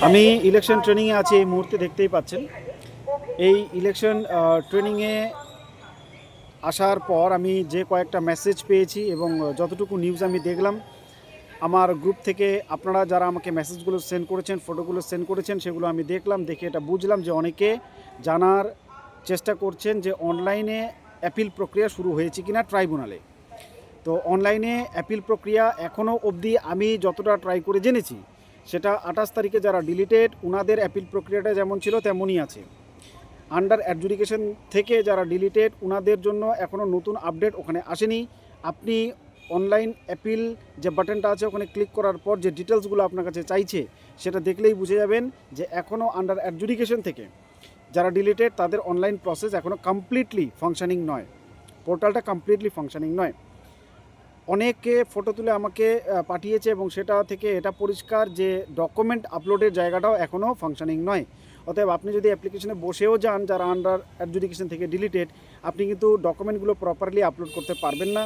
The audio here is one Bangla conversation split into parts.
আমি ইলেকশন ট্রেনিংয়ে আছি, এই মুহূর্তে দেখতেই পাচ্ছেন। এই ইলেকশন ট্রেনিংয়ে আসার পর আমি যে কয়েকটা মেসেজ পেয়েছি এবং যতটুকু নিউজ আমি দেখলাম, আমার গ্রুপ থেকে আপনারা যারা আমাকে মেসেজগুলো সেন্ড করেছেন, ফটোগুলো সেন্ড করেছেন, সেগুলো আমি দেখলাম। দেখে এটা বুঝলাম যে অনেকে জানার চেষ্টা করছেন যে অনলাইনে অ্যাপিল প্রক্রিয়া শুরু হয়েছে কিনা ট্রাইব্যুনালে। তো অনলাইনে অ্যাপিল প্রক্রিয়া এখনও অবধি আমি যতটা ট্রাই করে জেনেছি, সেটা 28 তারিখে যারা ডিলিটেড ওনাদের অ্যাপিল প্রক্রিয়াটা যেমন ছিল তেমনই আছে। আন্ডার অ্যাডজুডিকেশন থেকে যারা ডিলিটেড ওনাদের জন্য এখনও নতুন আপডেট ওখানে আসেনি। আপনি অনলাইন অ্যাপিল যে বাটনটা আছে ওখানে ক্লিক করার পর যে ডিটেলসগুলো আপনার কাছে চাইছে সেটা দেখলেই বুঝে যাবেন যে এখনও আন্ডার অ্যাডজুডিকেশন থেকে যারা ডিলিটেড তাদের অনলাইন প্রসেস এখনও কমপ্লিটলি ফাংশনিং নয়, পোর্টালটা কমপ্লিটলি ফাংশনিং নয়। অনেকে ফটো তুলে আমাকে পাঠিয়েছে এবং সেটা থেকে এটা পরিষ্কার যে ডকুমেন্ট আপলোডের জায়গাটাও এখনও ফাংশনিং নয়। অতএব আপনি যদি অ্যাপ্লিকেশনে বসেও যান যারা আন্ডার অ্যাডজুডিকেশন থেকে ডিলিটেড, আপনি কিন্তু ডকুমেন্টগুলো প্রপারলি আপলোড করতে পারবেন না।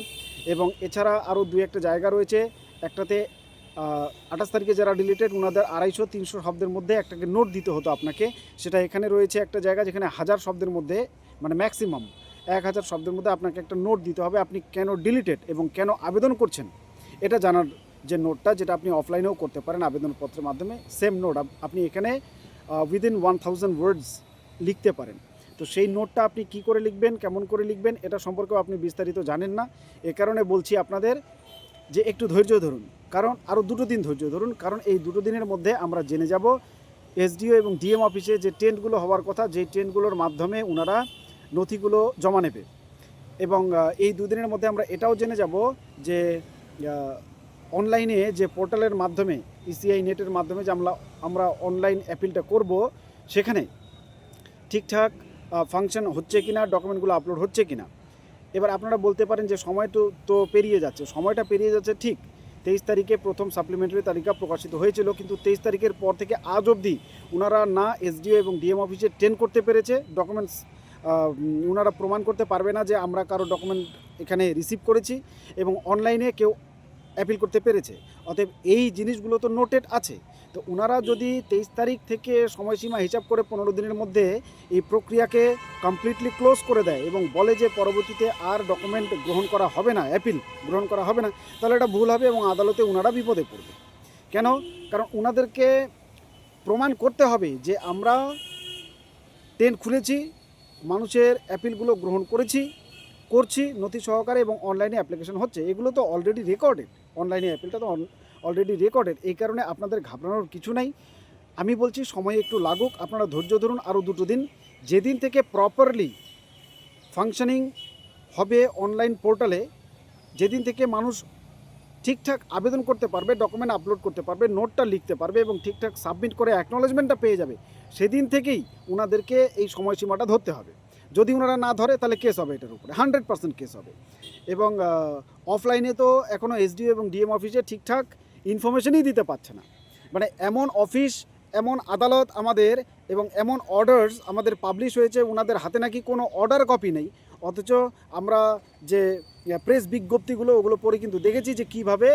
এবং এছাড়া আরও দু একটা জায়গা রয়েছে, একটাতে 28 তারিখে যারা ডিলিটেড ওনাদের 250-300 শব্দের মধ্যে একটাকে নোট দিতে হতো আপনাকে, সেটা এখানে রয়েছে একটা জায়গা যেখানে 1000 শব্দের মধ্যে, মানে ম্যাক্সিমাম 1000 শব্দের মধ্যে আপনাকে একটা নোট দিতে হবে আপনি কেন ডিলিটেড এবং কেন আবেদন করছেন এটা জানার যে নোটটা, যেটা আপনি অফলাইনেও করতে পারেন আবেদনপত্রের মাধ্যমে। সেম নোট আপনি এখানে উইদিন 1000 ওয়ার্ডস লিখতে পারেন। তো সেই নোটটা আপনি কি করে লিখবেন, কেমন করে লিখবেন, এটা সম্পর্কেও আপনি বিস্তারিত জানেন না। এ কারণে বলছি আপনাদের যে একটু ধৈর্য ধরুন, কারণ আরও 2 দিন ধৈর্য ধরুন, কারণ এই 2 দিনের মধ্যে আমরা জেনে যাব এসডিও এবং ডিএম অফিসে যে টেন্টগুলো হওয়ার কথা, যেই টেন্টগুলোর মাধ্যমে ওনারা নথিগুলো জমা নেবে। এবং এই 2 দিনের মধ্যে আমরা এটাও জেনে যাব যে অনলাইনে যে পোর্টালের মাধ্যমে ইসিআই নেটের মাধ্যমে যে আমরা অনলাইন অ্যাপিলটা করব, সেখানে ঠিকঠাক ফাংশন হচ্ছে কিনা, ডকুমেন্টগুলো আপলোড হচ্ছে কিনা। এবার আপনারা বলতে পারেন যে সময় তো পেরিয়ে যাচ্ছে, সময়টা পেরিয়ে যাচ্ছে ঠিক। 23 তারিখে প্রথম সাপ্লিমেন্টারি তালিকা প্রকাশিত হয়েছিল, কিন্তু 23 তারিখের পর থেকে আজ অবধি ওনারা না এসডিও এবং ডিএম অফিসে টেন্ড করতে পেরেছে ডকুমেন্টস। ওনারা প্রমাণ করতে পারবে না যে আমরা কারো ডকুমেন্ট এখানে রিসিভ করেছি, এবং অনলাইনে কেউ অ্যাপিল করতে পেরেছে। অতএব এই জিনিসগুলো তো নোটেড আছে। তো ওনারা যদি 23 তারিখ থেকে সময়সীমা হিসাব করে 15 দিনের মধ্যে এই প্রক্রিয়াকে কমপ্লিটলি ক্লোজ করে দেয় এবং বলে যে পরবর্তীতে আর ডকুমেন্ট গ্রহণ করা হবে না, অ্যাপিল গ্রহণ করা হবে না, তাহলে এটা ভুল হবে এবং আদালতে ওনারা বিপদে পড়বে। কেন? কারণ ওনাদেরকে প্রমাণ করতে হবে যে আমরা টেন্ট খুলেছি, মানুষের অ্যাপিলগুলো গ্রহণ করছি নথি সহকারে, এবং অনলাইনে অ্যাপ্লিকেশন হচ্ছে। এগুলো তো অলরেডি রেকর্ডেড, অনলাইনে অ্যাপিলটা তো অলরেডি রেকর্ডেড। এই কারণে আপনাদের ঘাবড়ানোর কিছু নাই। আমি বলছি সময় একটু লাগুক, আপনারা ধৈর্য ধরুন আরও 2 দিন। যেদিন থেকে প্রপারলি ফাংশনিং হবে অনলাইন পোর্টালে, যেদিন থেকে মানুষ ঠিকঠাক আবেদন করতে পারবে, ডকুমেন্ট আপলোড করতে পারবে, নোটটা লিখতে পারবে এবং ঠিকঠাক সাবমিট করে অ্যাকনোলেজমেন্টটা পেয়ে যাবে, সেদিন থেকেই ওনাদেরকে এই সময়সীমাটা ধরতে হবে। যদি ওনারা না ধরে তাহলে কেস হবে, এটার উপরে 100% কেস হবে। এবং অফলাইনে তো এখনও এসডিও এবং ডিএম অফিসে ঠিকঠাক ইনফরমেশনই দিতে পারছে না। মানে এমন অফিস, এমন আদালত আমাদের, এবং এমন অর্ডার্স আমাদের পাবলিশ হয়েছে, ওনাদের হাতে নাকি কোনো অর্ডার কপি নেই, অথচ আমরা যে প্রেস বিজ্ঞপ্তিগুলো ওগুলো পড়ে কিন্তু দেখেছি যে কীভাবে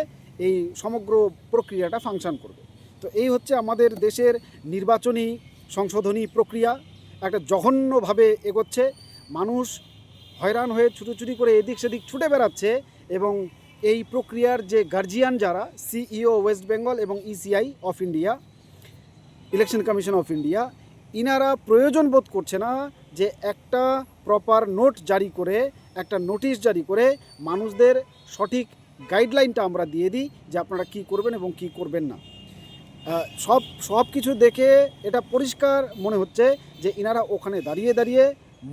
এই সমগ্র প্রক্রিয়াটা ফাংশন করবে। তো এই হচ্ছে আমাদের দেশের নির্বাচনী সংশোধনী প্রক্রিয়া, একটা জঘন্যভাবে এগোচ্ছে। মানুষ হয়রান হয়ে ছুটোছুটি করে এদিক সেদিক ছুটে বেড়াচ্ছে, এবং এই প্রক্রিয়ার যে গার্জিয়ান যারা, সিইও ওয়েস্ট বেঙ্গল এবং ECI of India, election commission of India, ইনারা প্রয়োজন বোধ করছে না যে একটা প্রপার নোট জারি করে, একটা নোটিশ জারি করে মানুষদের সঠিক গাইডলাইনটা আমরা দিয়ে দিই যে আপনারা কী করবেন এবং কী করবেন না। সব কিছু দেখে এটা পরিষ্কার মনে হচ্ছে যে ইনারা ওখানে দাঁড়িয়ে দাঁড়িয়ে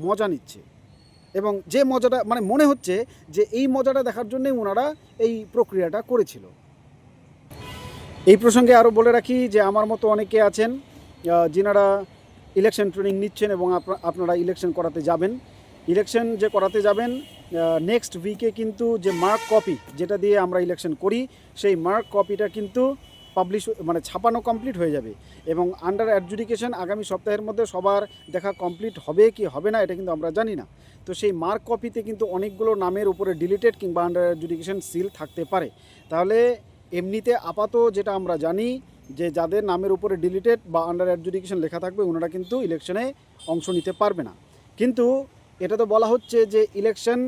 মজা নিচ্ছে, এবং যে মজাটা, মানে মনে হচ্ছে যে এই মজাটা দেখার জন্যই ওনারা এই প্রক্রিয়াটা করেছিল। এই প্রসঙ্গে আরও বলে রাখি যে আমার মতো অনেকে আছেন যিনারা ইলেকশন ট্রেনিং নিচ্ছেন এবং আপনারা ইলেকশন করাতে যাবেন। ইলেকশন যে করাতে যাবেন, নেক্সট উইকে কিন্তু যে মার্ক কপি যেটা দিয়ে আমরা ইলেকশন করি, সেই মার্ক কপিটা কিন্তু পাবলিশ, মানে ছাপানো কমপ্লিট হয়ে যাবে, এবং আন্ডার অ্যাডজুডিকেশন আগামী সপ্তাহের মধ্যে সবার দেখা কমপ্লিট হবে কি হবে না এটা কিন্তু আমরা জানি না। তো সেই মার্ক কপিতে কিন্তু অনেকগুলো নামের উপরে ডিলিটেড কিংবা আন্ডার অ্যাডজুডিকেশন সিল থাকতে পারে। তাহলে এমনিতে আপাতত যেটা আমরা জানি যে যাদের নামের উপরে ডিলিটেড বা আন্ডার অ্যাডজুডিকেশন লেখা থাকবে ওনারা কিন্তু ইলেকশনে অংশ নিতে পারবে না। কিন্তু এটা তো বলা হচ্ছে যে ইলেকশন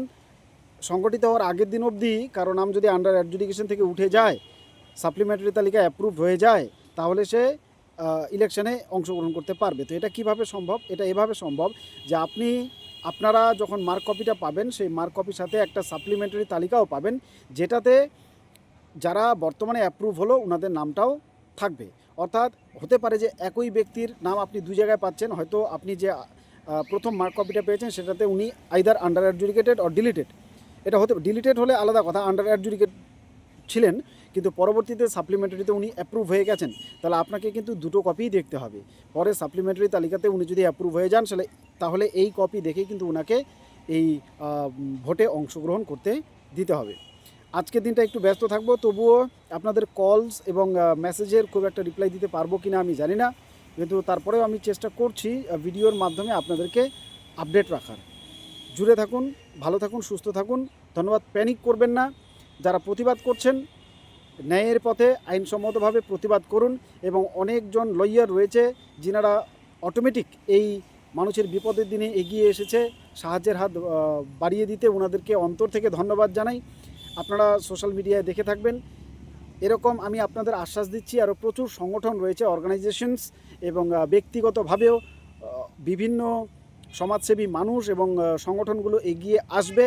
সংগঠিত হওয়ার আগের দিন অবধি কারো নাম যদি আন্ডার অ্যাডজুডিকেশন থেকে উঠে যায়, সাপ্লিমেন্টারি তালিকা অ্যাপ্রুভ হয়ে যায়, তাহলে সে ইলেকশনে অংশগ্রহণ করতে পারবে। তো এটা কিভাবে সম্ভব? এটা এভাবে সম্ভব যে আপনারা যখন মার্ক কপিটা পাবেন, সেই মার্ক কপির সাথে একটা সাপ্লিমেন্টারি তালিকাও পাবেন, যেটাতে যারা বর্তমানে অ্যাপ্রুভ হলো ওনাদের নামটাও থাকবে। অর্থাৎ হতে পারে যে একই ব্যক্তির নাম আপনি দুই জায়গায় পাচ্ছেন, হয়তো আপনি যে প্রথম মার্ক কপিটা পেয়েছেন সেটাতে উনি either under adjudicated or deleted, এটা হতে ডিলিটেড হলে আলাদা কথা, আন্ডার অ্যাডজুডিকেট ছিলেন কিন্তু পরবর্তীতে সাপ্লিমেন্টারিতে উনি অ্যাপ্রুভ হয়ে গেছেন, তাহলে আপনাকে কিন্তু দুটো কপিই দেখতে হবে। পরে সাপ্লিমেন্টারি তালিকাতে উনি যদি অ্যাপ্রুভ হয়ে যান তাহলে এই কপি দেখেই কিন্তু ওনাকে এই ভোটে অংশগ্রহণ করতে দিতে হবে। আজকের দিনটা একটু ব্যস্ত থাকবো, তবুও আপনাদের কলস এবং মেসেজের খুব একটা রিপ্লাই দিতে পারবো কি না আমি জানি না, কিন্তু তারপরেও আমি চেষ্টা করছি ভিডিওর মাধ্যমে আপনাদেরকে আপডেট রাখার। জুড়ে থাকুন, ভালো থাকুন, সুস্থ থাকুন। ধন্যবাদ। প্যানিক করবেন না। যারা প্রতিবাদ করছেন ন্যায়ের পথে আইনসম্মতভাবে প্রতিবাদ করুন, এবং অনেকজন লয়ার রয়েছে যিনারা অটোমেটিক এই মানুষের বিপদের দিনে এগিয়ে এসেছে সাহায্যের হাত বাড়িয়ে দিতে, ওনাদেরকে অন্তর থেকে ধন্যবাদ জানাই। আপনারা সোশ্যাল মিডিয়ায় দেখে থাকবেন। এরকম আমি আপনাদের আশ্বাস দিচ্ছি, আরও প্রচুর সংগঠন রয়েছে, অর্গানাইজেশনস এবং ব্যক্তিগতভাবেও বিভিন্ন সমাজসেবী মানুষ এবং সংগঠনগুলো এগিয়ে আসবে।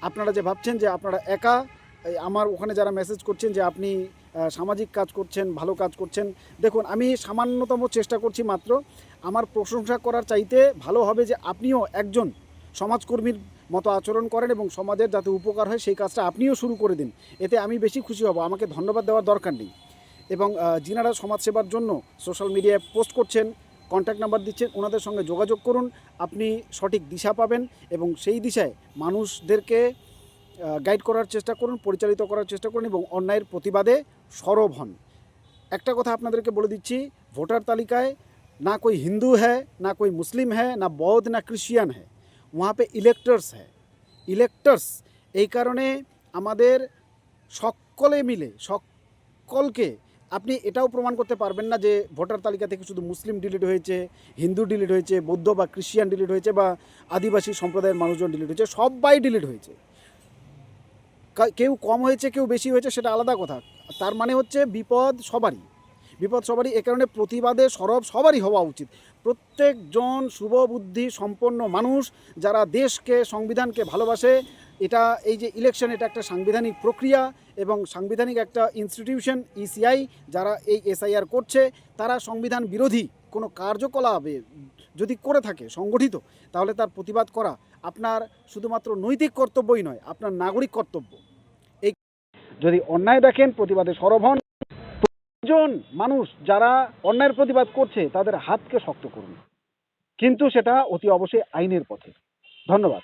আপনারা যে ভাবছেন যে আপনারা একা, আমার ওখানে যারা মেসেজ করছেন যে আপনি সামাজিক কাজ করছেন, ভালো কাজ করছেন, দেখুন আমি সামান্যতম চেষ্টা করছি মাত্র। আমার প্রশংসা করার চাইতে ভালো হবে যে আপনিও একজন সমাজকর্মীর মতো আচরণ করেন এবং সমাজের যাতে উপকার হয় সেই কাজটা আপনিও শুরু করে দিন, এতে আমি বেশি খুশি হব। আমাকে ধন্যবাদ দেওয়ার দরকার নেই। এবং যিনারা সমাজসেবার জন্য সোশ্যাল মিডিয়ায় পোস্ট করছেন, কন্ট্যাক্ট নাম্বার দিচ্ছেন, ওনাদের সঙ্গে যোগাযোগ করুন। আপনি সঠিক দিশা পাবেন এবং সেই দিশায় মানুষদেরকে গাইড করার চেষ্টা করুন, পরিচালিত করার চেষ্টা করুন এবং অন্যায়ের প্রতিবাদে সরব হন। একটা কথা আপনাদেরকে বলে দিচ্ছি, ভোটার তালিকায় না कोई हिंदू है, ना कोई मुस्लिम है, ना बौद्ध, ना क्रिश्चियन है, वहाँ पे इलेक्टर्स है। ইলেক্টার্স এই কারণে আমাদের সকলে মিলে সকলকে, আপনি এটাও প্রমাণ করতে পারবেন না যে ভোটার তালিকা থেকে শুধু মুসলিম ডিলিট হয়েছে, হিন্দু ডিলিট হয়েছে, বৌদ্ধ বা ক্রিশ্চিয়ান ডিলিট হয়েছে, বা আদিবাসী সম্প্রদায়ের মানুষজন ডিলিট হয়েছে, সবাই ডিলিট হয়েছে। কেউ কম হয়েছে, কেউ বেশি হয়েছে, সেটা আলাদা কথা। তার মানে হচ্ছে বিপদ সবারই। এ কারণে প্রতিবাদে সরব সবারই হওয়া উচিত। প্রত্যেকজন শুভবুদ্ধি সম্পন্ন মানুষ যারা দেশকে, সংবিধানকে ভালোবাসে, এই যে ইলেকশন, এটা একটা সাংবিধানিক প্রক্রিয়া এবং সাংবিধানিক একটা ইনস্টিটিউশন ইসিআই, যারা এই এসআইআর করছে তারা সংবিধান বিরোধী কোনো কার্যকলাপে যদি করে থাকে সংগঠিত, তাহলে তার প্রতিবাদ করা আপনার শুধুমাত্র নৈতিক কর্তব্যই নয়, আপনার নাগরিক কর্তব্য। এই যদি অন্যায় দেখেন, প্রতিবাদে সরব হন। জন মানুষ যারা অন্যায়ের প্রতিবাদ করছে তাদের হাতকে শক্ত করুন, কিন্তু সেটা অতি অবশ্যই আইনের পথে। ধন্যবাদ।